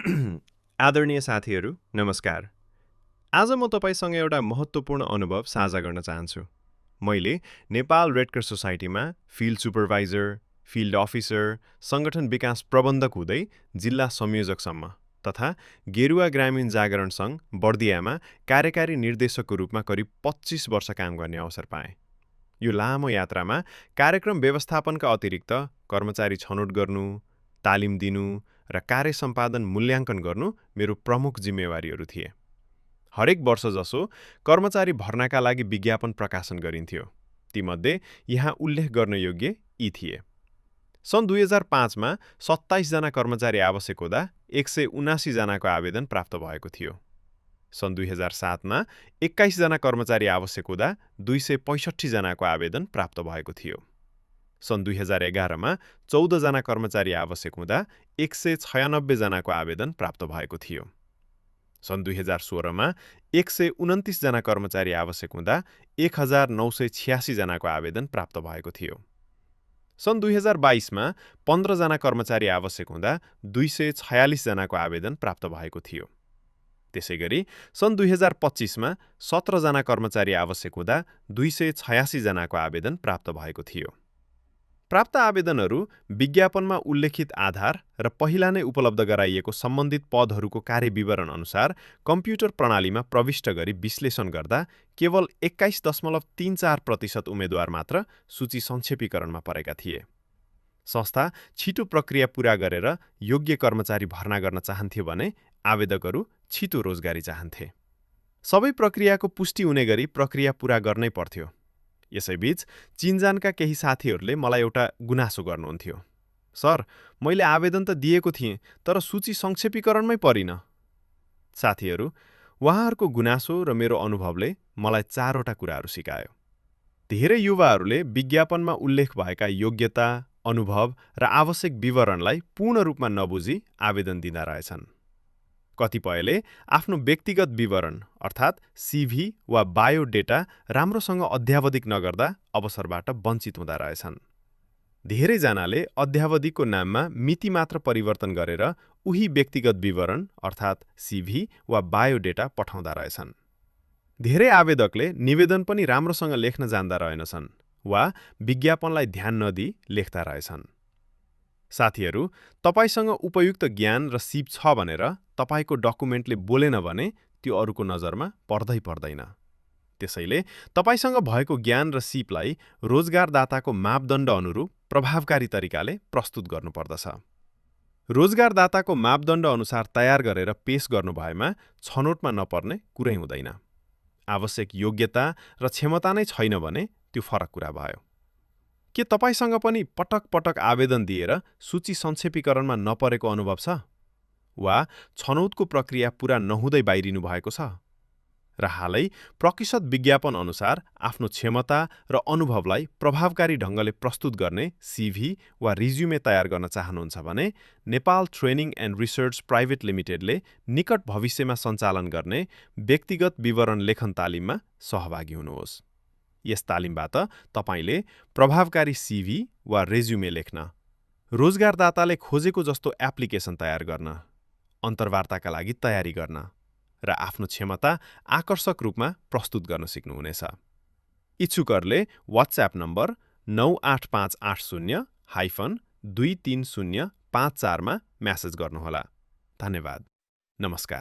आदरणीय साथीहरू, नमस्कार। आज म तपाईँसँग एउटा महत्त्वपूर्ण अनुभव साझा गर्न चाहन्छु। मैले नेपाल रेड क्रस सोसाइटीमा फिल्ड सुपरभाइजर, फिल्ड अफिसर, सङ्गठन विकास प्रबन्धक हुँदै जिल्ला संयोजकसम्म तथा गेरुवा ग्रामीण जागरण सङ्घ बर्दियामा कार्यकारी निर्देशकको रूपमा करिब 25 वर्ष काम गर्ने अवसर पाएँ। यो लामो यात्रामा कार्यक्रम व्यवस्थापनका अतिरिक्त कर्मचारी छनौट गर्नु, तालिम दिनु र कार्य सम्पादन मूल्याङ्कन गर्नु मेरो प्रमुख जिम्मेवारीहरू थिए। हरेक वर्ष जसो कर्मचारी भर्नाका लागि विज्ञापन प्रकाशन गरिन्थ्यो। तीमध्ये यहाँ उल्लेख गर्न योग्य यी थिए। सन् 2005 मा 27 जना कर्मचारी आवश्यक हुँदा 179 जनाको आवेदन प्राप्त भएको थियो। सन् 2007 मा 21 जना कर्मचारी आवश्यक हुँदा 265 जनाको आवेदन प्राप्त भएको थियो। सन् 2011 मा 14 जना कर्मचारी आवश्यक हुँदा 196 जनाको आवेदन प्राप्त भएको थियो। सन् 2016 मा 129 जना कर्मचारी आवश्यक हुँदा 1986 जनाको आवेदन प्राप्त भएको थियो। सन् 2022 मा 15 जना कर्मचारी आवश्यक हुँदा 246 जनाको आवेदन प्राप्त भएको थियो। त्यसैगरी सन् 2025 मा 17 जना कर्मचारी आवश्यक हुँदा 286 जनाको आवेदन प्राप्त भएको थियो। प्राप्त आवेदनहरू विज्ञापनमा उल्लेखित आधार र पहिला नै उपलब्ध गराइएको सम्बन्धित पदहरूको कार्यविवरण अनुसार कम्प्युटर प्रणालीमा प्रविष्ट गरी विश्लेषण गर्दा केवल 21.34% उम्मेद्वार मात्र सूची संक्षेपीकरणमा परेका थिए। संस्था छिटो प्रक्रिया पूरा गरेर योग्य कर्मचारी भर्ना गर्न चाहन्थ्यो भने आवेदकहरू छिटो रोजगारी चाहन्थे। सबै प्रक्रियाको पुष्टि हुने गरी प्रक्रिया पूरा गर्नै पर्थ्यो। यसैबीच चिनजानका केही साथीहरूले मलाई एउटा गुनासो गर्नुहुन्थ्यो। सर, मैले आवेदन त दिएको थिएँ, तर सूची संक्षेपीकरणमै परिन। साथीहरू, उहाँहरूको गुनासो र मेरो अनुभवले मलाई 4वटा कुराहरू सिकायो। धेरै युवाहरूले विज्ञापनमा उल्लेख भएका योग्यता, अनुभव र आवश्यक विवरणलाई पूर्ण रूपमा नबुझी आवेदन दिँदा रहेछन्। कतिपयले आफ्नो व्यक्तिगत विवरण अर्थात् सिभी वा बायोडेटा राम्रोसँग अध्यावधिक नगर्दा अवसरबाट वञ्चित हुँदा रहेछन्। धेरैजनाले अध्यावधिको नाममा मिति मात्र परिवर्तन गरेर उही व्यक्तिगत विवरण अर्थात् सिभी वा बायोडेटा पठाउँदा रहेछन्। धेरै आवेदकले निवेदन पनि राम्रोसँग लेख्न जान्दा रहेनछन् वा विज्ञापनलाई ध्यान नदिई लेख्दा रहेछन्। साथीहरू, तपाईसँग उपयुक्त ज्ञान र सिप छ भनेर तपाईको डकुमेन्टले बोलेन भने त्यो अरूको नजरमा पर्दै पर्दैन। त्यसैले तपाईसँग भएको ज्ञान र सिपलाई रोजगारदाताको मापदण्ड अनुरूप प्रभावकारी तरिकाले प्रस्तुत गर्नुपर्दछ। रोजगारदाताको मापदण्ड अनुसार तयार गरेर पेश गर्नु भएमा छनौटमा नपर्ने कुरै हुँदैन। आवश्यक योग्यता र क्षमता नै छैन भने त्यो फरक कुरा भयो। के तपाईसँग पनि पटक पटक आवेदन दिएर सूची संक्षेपीकरणमा नपरेको अनुभव छ? वा छनौटको प्रक्रिया पूरा नहुँदै बाहिरिनु भएको छ? र हालै प्रतिशत विज्ञापन अनुसार आफ्नो क्षमता र अनुभवलाई प्रभावकारी ढङ्गले प्रस्तुत गर्ने सिभी वा रिज्युमे तयार गर्न चाहनुहुन्छ भने Nepal training and research private लिमिटेडले निकट भविष्यमा सञ्चालन गर्ने व्यक्तिगत विवरण लेखन तालिममा सहभागी हुनुहोस्। यस तालिमबाट तपाईले प्रभावकारी सिभी वा रेज्युमे लेख्न, रोजगारदाताले खोजेको जस्तो एप्लिकेसन तयार गर्न, अन्तर्वार्ताका लागि तयारी गर्न र आफ्नो क्षमता आकर्षक रूपमा प्रस्तुत गर्न सिक्नुहुनेछ। इच्छुकहरूले वाट्सएप नम्बर 98580-23054 मा म्यासेज गर्नुहोला। धन्यवाद। नमस्कार।